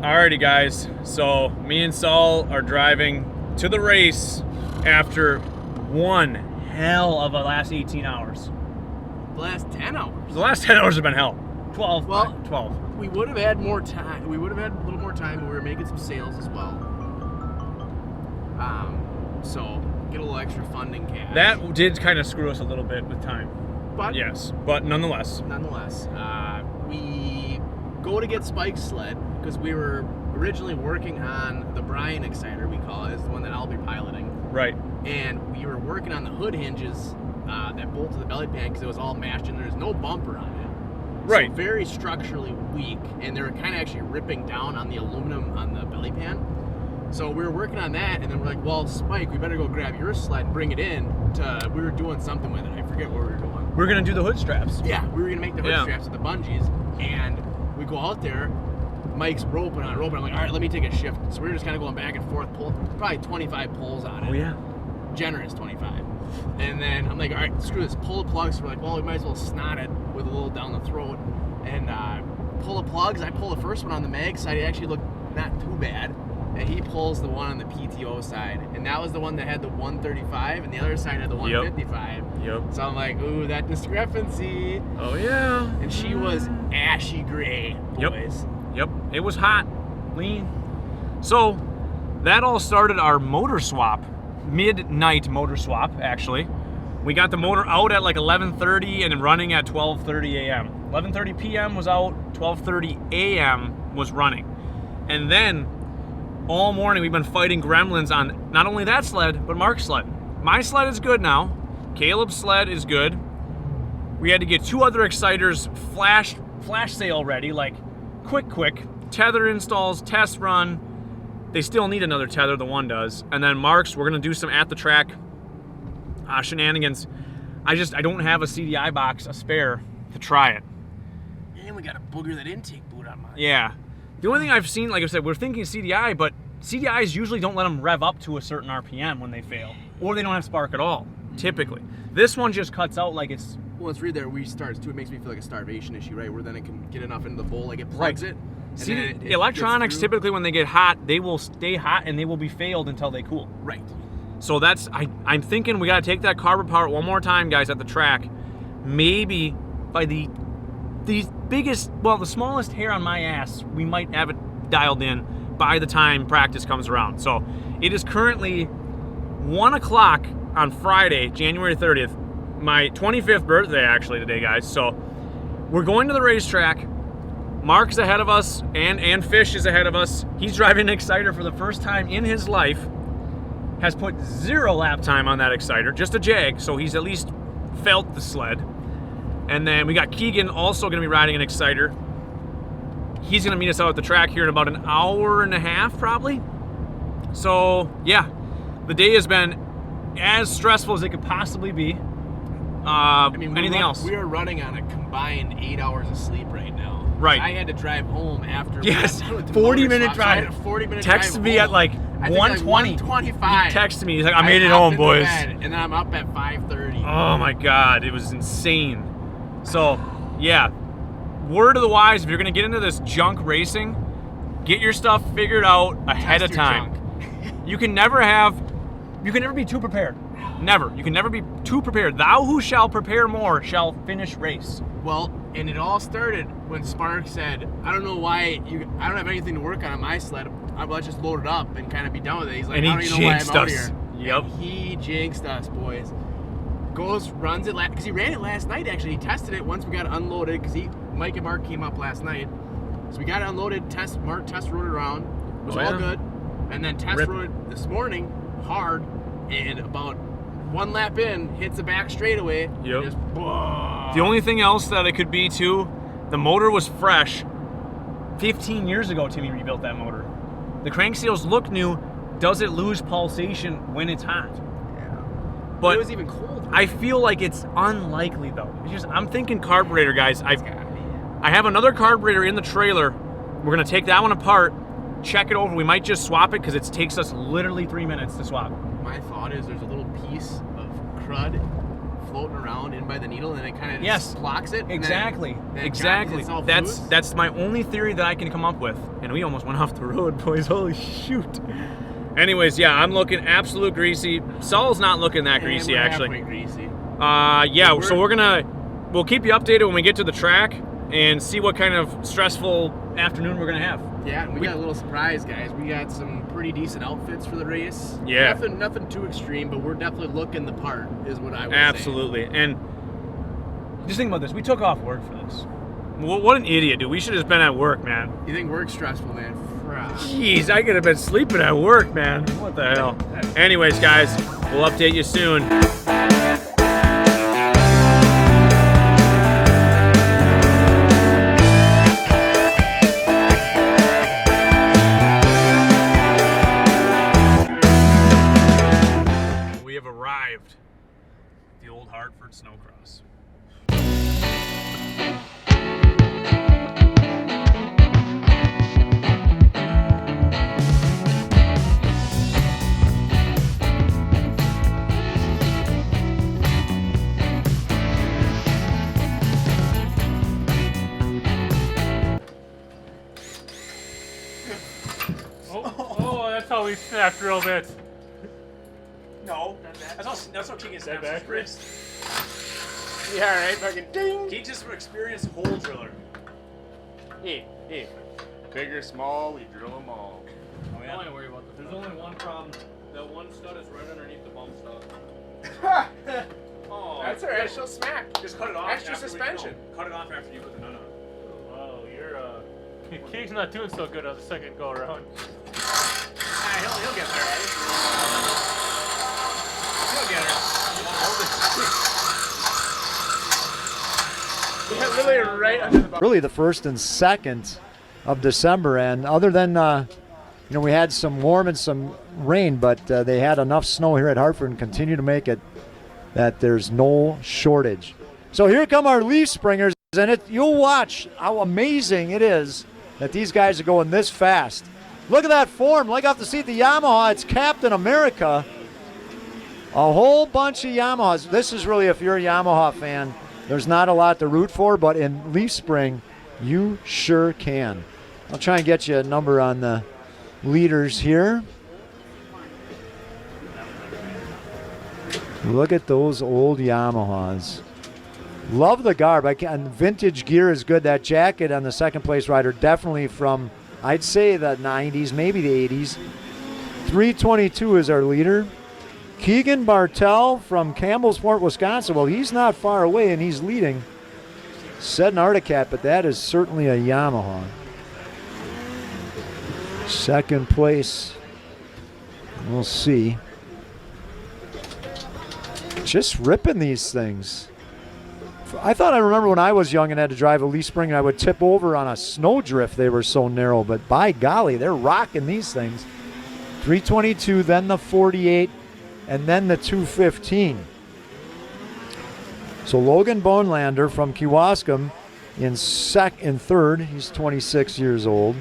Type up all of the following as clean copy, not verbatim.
Alrighty guys, so me and Saul are driving to the race after one hell of a last 18 hours. The last 10 hours? The last 10 hours have been hell. 12. Well, 12. We would have had more time. We would have had a little more time, but we were making some sales as well. So get a little extra funding cash. That did kind of screw us a little bit with time. But yes, but nonetheless. We go to get Spike's sled because we were originally working on the Brian Exciter, we call it, is the one that I'll be piloting. Right. And we were working on the hood hinges that bolt to the belly pan because it was all mashed and there's no bumper on it. Right. So very structurally weak, and they were kind of actually ripping down on the aluminum on the belly pan. So we were working on that, and then we're like, well, Spike, we better go grab your sled and bring it in. We were doing something with it. I forget what we were doing. We're going to do the hood straps. Yeah, we were going to make the hood straps with the bungees, and we go out there. Mike's roping on. I'm like, all right, let me take a shift. So we were just kind of going back and forth, probably 25 pulls on it. Oh, yeah. Generous 25. And then I'm like, all right, screw this, pull the plugs. So we're like, well, we might as well snot it with a little down the throat. And pull the plugs. I pull the first one on the mag side. It actually looked not too bad. And he pulls the one on the PTO side. And that was the one that had the 135, and the other side had the 155. Yep. So I'm like, ooh, that discrepancy. Oh, yeah. And she was ashy gray, boys. Yep, it was hot, lean. So that all started our motor swap, midnight motor swap, actually. We got the motor out at like 11:30 and running at 12:30 a.m. 11:30 p.m. was out, 12:30 a.m. was running. And then all morning we've been fighting gremlins on not only that sled, but Mark's sled. My sled is good now. Caleb's sled is good. We had to get 2 other exciters flash sale ready, like quick tether installs, test run. They still need another tether, the one does. And then Mark's, we're gonna do some at the track shenanigans. I don't have a CDI box, a spare, to try it. And we got to booger that intake boot on mine. Yeah. The only thing I've seen, like I said, we're thinking CDI, but CDIs usually don't let them rev up to a certain RPM when they fail. Or they don't have spark at all, typically. This one just cuts out like it's... Well, it's there restarts too. It makes me feel like a starvation issue, right? Where then it can get enough into the bowl, like it plugs it. See, electronics, typically when they get hot, they will stay hot and they will be failed until they cool. Right. So that's, I'm thinking we gotta take that carb apart one more time, guys, at the track. Maybe by the biggest, well, the smallest hair on my ass, we might have it dialed in by the time practice comes around. So it is currently 1 o'clock on Friday, January 30th, my 25th birthday actually today, guys. So we're going to the racetrack. Mark's ahead of us, and Fish is ahead of us. He's driving an Exciter for the first time in his life. Has put 0 lap time on that Exciter, just a Jag, so he's at least felt the sled. And then we got Keegan also gonna be riding an Exciter. He's gonna meet us out at the track here in about an hour and a half, probably. So yeah, the day has been as stressful as it could possibly be. Anything else? We are running on a combined 8 hours of sleep right now. Right. I had to drive home after. Yes, 40-minute drive. 40-minute Texted me at like 1:20. 1:25. He texted me. He's like, I made it home, boys. And then I'm up at 5:30. Oh my God, it was insane. So, yeah. Word of the wise: if you're gonna get into this junk racing, get your stuff figured out ahead of time. You can never be too prepared. Never. You can never be too prepared. Thou who shall prepare more shall finish race. Well, and it all started when Spark said, I don't know why I don't have anything to work on my sled. Let's just load it up and kind of be done with it. He's like, and I don't even know why I'm out us. here. Yep. And he jinxed us, boys. Goes, runs it, because he ran it last night, actually. He tested it once we got it unloaded, because Mike and Mark came up last night. So we got it unloaded, Mark test rode it around. It was all good. And then rode it this morning, hard, and about 1 lap in, hits the back straightaway. Yep. Just, the only thing else that it could be too, the motor was fresh. 15 years ago, Timmy rebuilt that motor. The crank seals look new. Does it lose pulsation when it's hot? Yeah. But it was even cold. I feel like it's unlikely though. I'm thinking carburetor, guys. I have another carburetor in the trailer. We're gonna take that one apart, check it over. We might just swap it because it takes us literally 3 minutes to swap. My thought is there's a little piece of crud floating around in by the needle, and it kind of Yes. just blocks it. Exactly. And then Exactly. jockey's itself loose. That's my only theory that I can come up with. And we almost went off the road, boys. Holy shoot. Anyways, yeah, I'm looking absolute greasy. Saul's not looking that greasy, we're actually. halfway greasy. Yeah, so we'll keep you updated when we get to the track and see what kind of stressful afternoon we're gonna have. Yeah, and we got a little surprise, guys. We got some pretty decent outfits for the race. Yeah. Nothing too extreme, but we're definitely looking the part, is what I would Absolutely. And just think about this. We took off work for this. What an idiot, dude. We should have just been at work, man. say. You think work's stressful, man? Jeez, I could have been sleeping at work, man. What the hell? Anyways, guys, we'll update you soon. We have arrived at the old Hartford Snowcross. Oh, that's how we snapped real bit. No, that's how Keegan snaps his back? wrist. Yeah, right. Fucking ding. Keegan's just an experienced hole driller. Hey. Big or small, we drill them all. Oh, yeah. Don't worry about the There's only one problem. That one stud is right underneath the bump stop. Oh, That's alright. She'll smack. Just cut it off. Extra after suspension. Cut it off after you put the nut on. Wow, Keegan's not doing so good on the second go around. He'll get there, right? He'll get her. Yeah, literally right under the bump. Really the 1st and 2nd of December, and other than we had some warm and some rain, but they had enough snow here at Hartford and continue to make it that there's no shortage. So here come our leaf springers, and you'll watch how amazing it is that these guys are going this fast. Look at that form. Look off the seat, the Yamaha. It's Captain America. A whole bunch of Yamahas. This is really, if you're a Yamaha fan, there's not a lot to root for, but in leaf spring, you sure can. I'll try and get you a number on the leaders here. Look at those old Yamahas. Love the garb. And vintage gear is good. That jacket on the second place rider, definitely from, I'd say, the 90s, maybe the 80s. 322 is our leader. Keegan Bartell from Campbellsport, Wisconsin. Well, he's not far away, and he's leading. Said an Articat, but that is certainly a Yamaha. Second place, we'll see. Just ripping these things. I remember when I was young and had to drive a leaf spring, and I would tip over on a snowdrift. They were so narrow, but by golly, they're rocking these things. 322, then the 48, and then the 215. So Logan Bonelander from Kewaskum in third. He's 26 years old.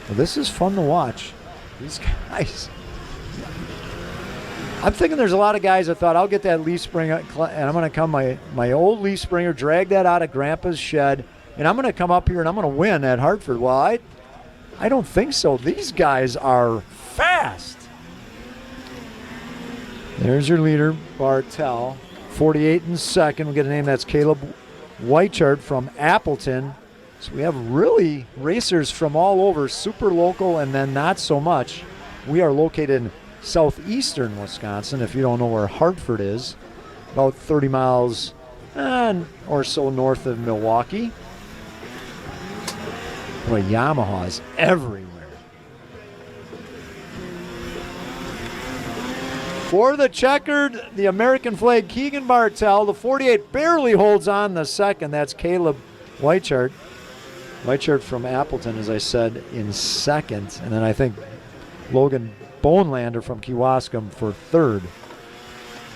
Well, this is fun to watch. These guys. I'm thinking there's a lot of guys that thought, I'll get that leaf spring and I'm going to come my old leaf springer, drag that out of Grandpa's shed, and I'm going to come up here and I'm going to win at Hartford. Well, I don't think so. These guys are fast. There's your leader, Bartell. 48 in second. We get a name, that's Caleb Weichart from Appleton. So we have really racers from all over, super local and then not so much. We are located in southeastern Wisconsin, if you don't know where Hartford is, about 30 miles or so north of Milwaukee. Boy, Yamahas everywhere. For the checkered, the American flag, Keegan Bartell. The 48 barely holds on the second. That's Caleb Weichart. Weichart from Appleton, as I said, in second. And then I think Logan Bonelander from Kewaskum for third.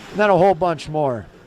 And then a whole bunch more.